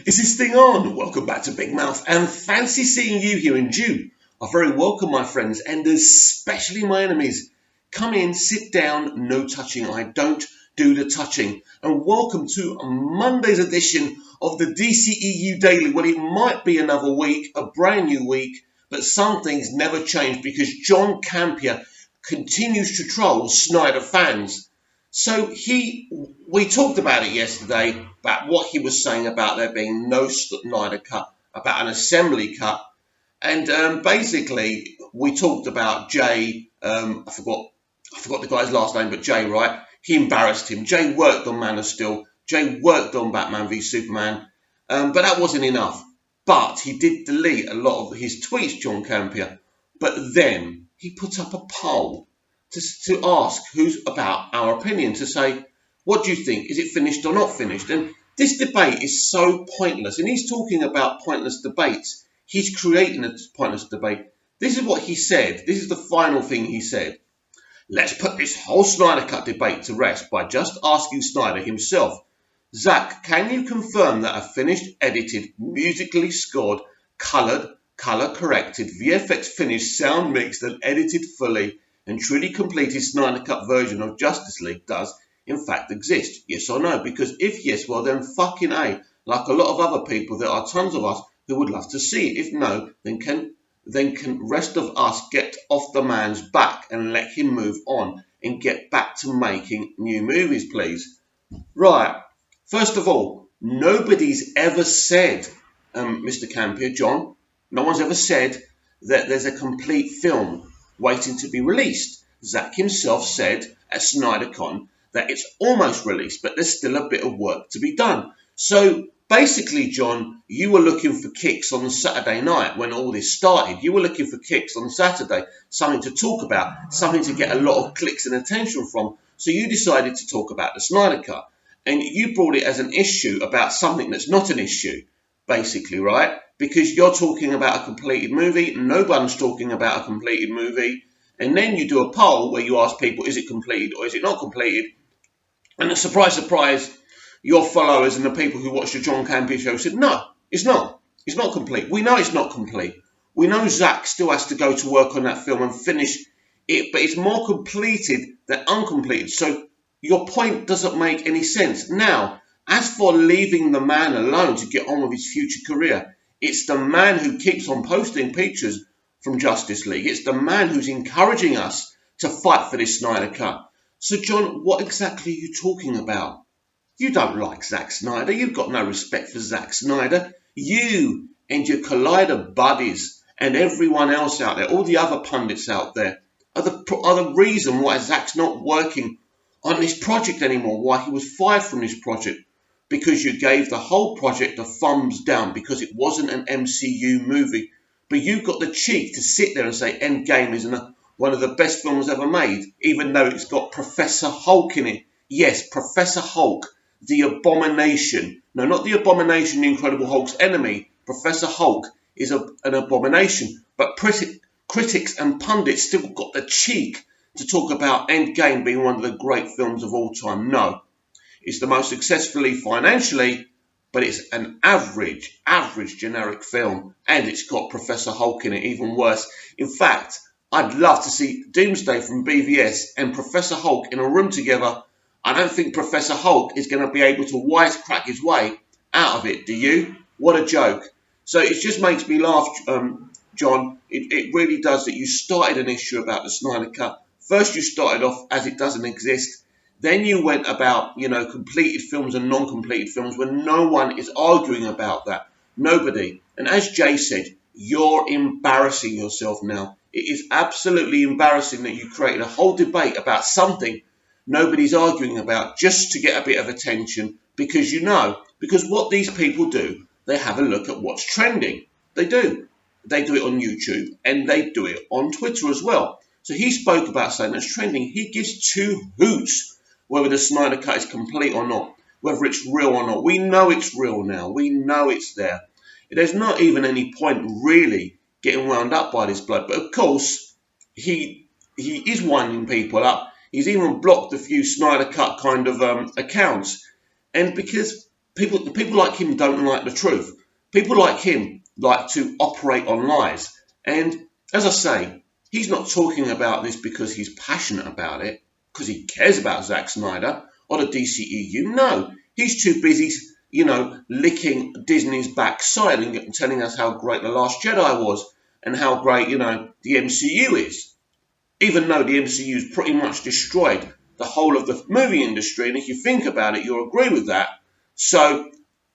Is this thing on? Welcome back to Big Mouth, and fancy seeing you here in June. Are very welcome, my friends, and especially my enemies. Come in, sit down, no touching. I don't do the touching. And welcome to Monday's edition of the dceu Daily. Well, it might be another week, a brand new week, but some things never change because John Campea continues to troll Snyder fans. So we talked about it yesterday, about what he was saying about there being no Snyder cut, about an assembly cut. And basically, we talked about Jay, I forgot the guy's last name, but Jay, right? He embarrassed him. Jay worked on Man of Steel. Jay worked on Batman v Superman. But that wasn't enough. But he did delete a lot of his tweets, John Campea. But then he put up a poll to ask who's about our opinion, to say, what do you think? Is it finished or not finished? And this debate is so pointless. And he's talking about pointless debates. He's creating a pointless debate. This is what he said. This is the final thing he said. Let's put this whole Snyder Cut debate to rest by just asking Snyder himself. Zach, can you confirm that a finished, edited, musically scored, color corrected, VFX finished, sound mixed and edited fully and truly completed Snyder Cut version of Justice League does in fact exist? Yes or no? Because if yes, well then fucking A. Like a lot of other people, there are tons of us who would love to see it. If no, then can rest of us get off the man's back and let him move on and get back to making new movies, please? Right. First of all, nobody's ever said, Mr. Campea, John, no one's ever said that there's a complete film waiting to be released. Zach himself said at SnyderCon that it's almost released, but there's still a bit of work to be done. So basically, John, you were looking for kicks on Saturday night when all this started. You were looking for kicks on Saturday, something to talk about, something to get a lot of clicks and attention from. So you decided to talk about the Snyder Cut. And you brought it as an issue about something that's not an issue, basically, right? Because you're talking about a completed movie, no one's talking about a completed movie, and then you do a poll where you ask people, is it completed or is it not completed? And surprise, surprise, your followers and the people who watch the John Campea show said, no, it's not. It's not complete. We know it's not complete. We know Zach still has to go to work on that film and finish it, but it's more completed than uncompleted. So your point doesn't make any sense. Now, as for leaving the man alone to get on with his future career, it's the man who keeps on posting pictures from Justice League. It's the man who's encouraging us to fight for this Snyder Cut. So, John, what exactly are you talking about? You don't like Zack Snyder. You've got no respect for Zack Snyder. You and your Collider buddies and everyone else out there, all the other pundits out there, are the reason why Zack's not working on this project anymore, why he was fired from this project. Because you gave the whole project a thumbs down because it wasn't an MCU movie. But you got the cheek to sit there and say Endgame is one of the best films ever made, even though it's got Professor Hulk in it. Yes, Professor Hulk, the abomination. No, not the abomination, the Incredible Hulk's enemy. Professor Hulk is an abomination. But critics and pundits still got the cheek to talk about Endgame being one of the great films of all time. No. It's the most successfully financially, but it's an average generic film. And it's got Professor Hulk in it, even worse. In fact, I'd love to see Doomsday from BVS and Professor Hulk in a room together. I don't think Professor Hulk is going to be able to wisecrack his way out of it, do you? What a joke. So it just makes me laugh, John. It really does that you started an issue about the Snyder Cut. First you started off as it doesn't exist. Then you went about, completed films and non-completed films when no one is arguing about that. Nobody. And as Jay said, you're embarrassing yourself now. It is absolutely embarrassing that you created a whole debate about something nobody's arguing about just to get a bit of attention because because what these people do, they have a look at what's trending. They do. They do it on YouTube and they do it on Twitter as well. So he spoke about something that's trending. He gives two hoots whether the Snyder Cut is complete or not, whether it's real or not. We know it's real now. We know it's there. There's not even any point really getting wound up by this bloke. But of course, he is winding people up. He's even blocked a few Snyder Cut kind of accounts. And because People like him don't like the truth. People like him like to operate on lies. And as I say, he's not talking about this because he's passionate about it, because he cares about Zack Snyder or the DCEU. No, he's too busy, licking Disney's backside and telling us how great The Last Jedi was and how great, the MCU is. Even though the MCU's pretty much destroyed the whole of the movie industry, and if you think about it, you'll agree with that. So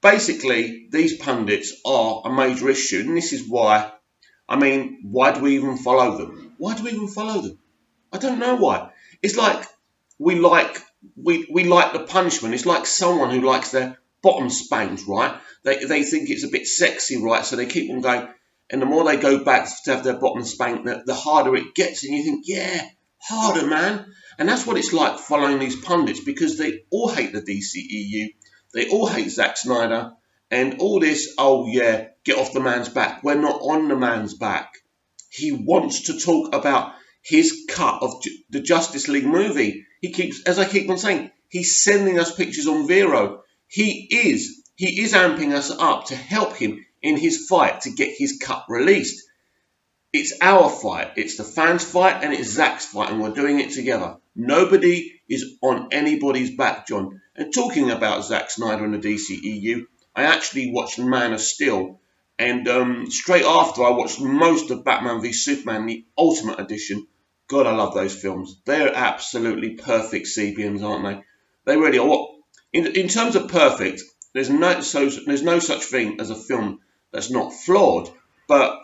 basically, these pundits are a major issue, and this is why. Why do we even follow them? Why do we even follow them? I don't know why. It's like we like the punishment. It's like someone who likes their bottom spanked, right? They think it's a bit sexy, right? So they keep on going, and the more they go back to have their bottom spanked, the harder it gets. And you think, yeah, harder, man. And that's what it's like following these pundits, because they all hate the DCEU. They all hate Zack Snyder. And all this, oh yeah, get off the man's back. We're not on the man's back. He wants to talk about his cut of the Justice League movie. As I keep on saying, he's sending us pictures on Vero. He is amping us up to help him in his fight to get his cut released. It's our fight. It's the fans' fight, and it's Zack's fight, and we're doing it together. Nobody is on anybody's back, John. And talking about Zack Snyder and the DCEU, I actually watched Man of Steel, and straight after I watched most of Batman v Superman, the Ultimate Edition. God, I love those films. They're absolutely perfect CBMs, aren't they? They really are. What in terms of perfect, there's no such thing as a film that's not flawed, but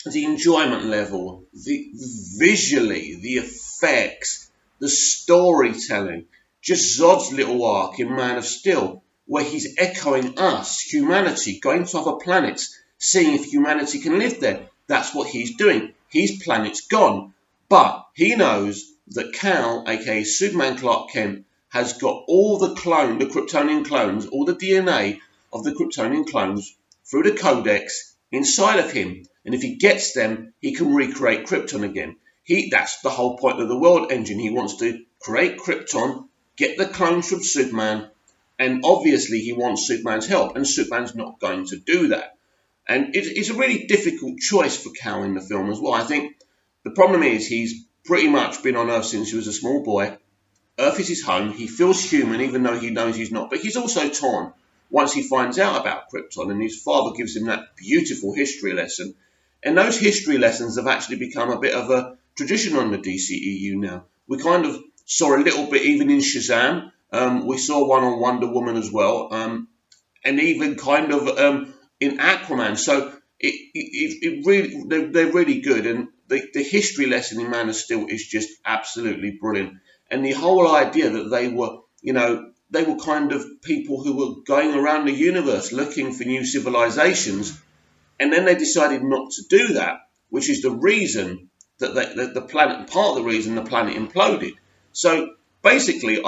the enjoyment level, visually, the effects, the storytelling, just Zod's little arc in Man of Steel, where he's echoing us, humanity, going to other planets, seeing if humanity can live there. That's what he's doing. His planet's gone, but he knows that Kal, aka Superman Clark Kent, has got all the Kryptonian clones, all the DNA of the Kryptonian clones through the Codex inside of him. And if he gets them, he can recreate Krypton again. That's the whole point of the World Engine. He wants to create Krypton, get the clones from Superman, and obviously he wants Superman's help, and Superman's not going to do that. And it's a really difficult choice for Kal in the film as well. I think the problem is he's pretty much been on Earth since he was a small boy. Earth is his home. He feels human even though he knows he's not. But he's also torn once he finds out about Krypton, and his father gives him that beautiful history lesson. And those history lessons have actually become a bit of a tradition on the DCEU now. We kind of saw a little bit even in Shazam. We saw one on Wonder Woman as well, and even kind of in Aquaman. So they're really good, and the history lesson in Man of Steel is just absolutely brilliant. And the whole idea that they were kind of people who were going around the universe looking for new civilizations, and then they decided not to do that, which is the reason that the planet, part of the reason the planet imploded. So basically,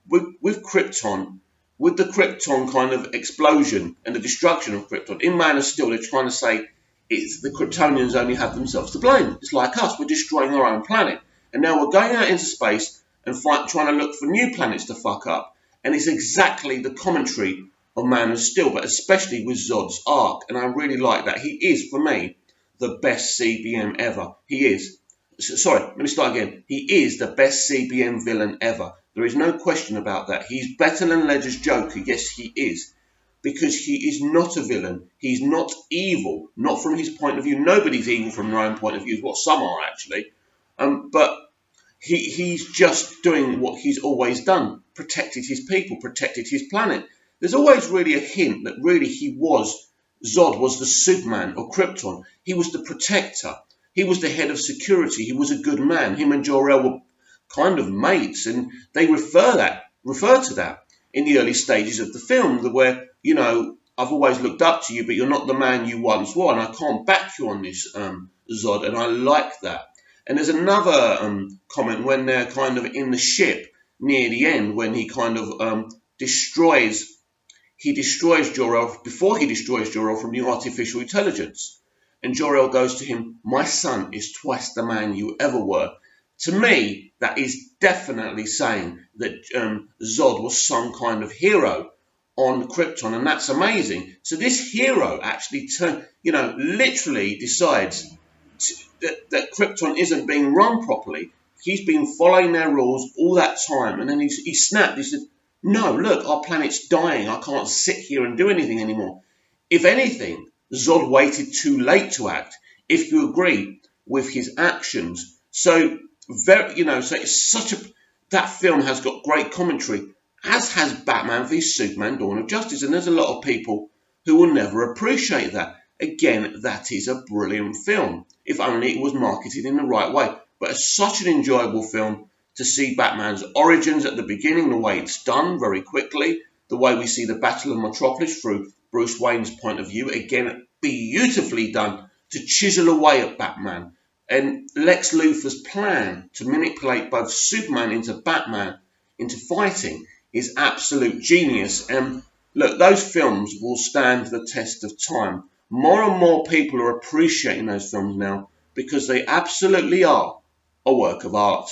with Krypton, with the Krypton kind of explosion and the destruction of Krypton, in Man of Steel, they're trying to say it's the Kryptonians only have themselves to blame. It's like us, we're destroying our own planet. And now we're going out into space and trying to look for new planets to fuck up. And it's exactly the commentary of Man of Steel, but especially with Zod's arc. And I really like that. He is, for me, the best CBM ever. He is. Sorry, let me start again. He is the best CBM villain ever. There is no question about that. He's better than Ledger's Joker. Yes, he is. Because he is not a villain. He's not evil. Not from his point of view. Nobody's evil from their own point of view. Well, some are, actually. But he's just doing what he's always done. Protected his people. Protected his planet. There's always really a hint that really Zod was the Superman of Krypton. He was the protector. He was the head of security. He was a good man. Him and Jor-El were kind of mates, and they refer to that in the early stages of the film, where, I've always looked up to you, but you're not the man you once were, and I can't back you on this, Zod, and I like that. And there's another comment when they're kind of in the ship near the end, when he kind of destroys Jor-El, before he destroys Jor-El from the artificial intelligence. And Jor-El goes to him, "My son is twice the man you ever were." To me, that is definitely saying that Zod was some kind of hero, on Krypton, and that's amazing. So this hero actually literally decides that Krypton isn't being run properly. He's been following their rules all that time, and then he snapped. He said, "No, look, our planet's dying. I can't sit here and do anything anymore." If anything, Zod waited too late to act, if you agree with his actions. So, so it's that film has got great commentary, as has Batman v Superman: Dawn of Justice, and there's a lot of people who will never appreciate that. Again, that is a brilliant film, if only it was marketed in the right way. But it's such an enjoyable film to see Batman's origins at the beginning, the way it's done very quickly, the way we see the Battle of Metropolis through Bruce Wayne's point of view. Again, beautifully done to chisel away at Batman. And Lex Luthor's plan to manipulate both Superman into Batman, into fighting, is absolute genius. And look, those films will stand the test of time. More and more people are appreciating those films now because they absolutely are a work of art.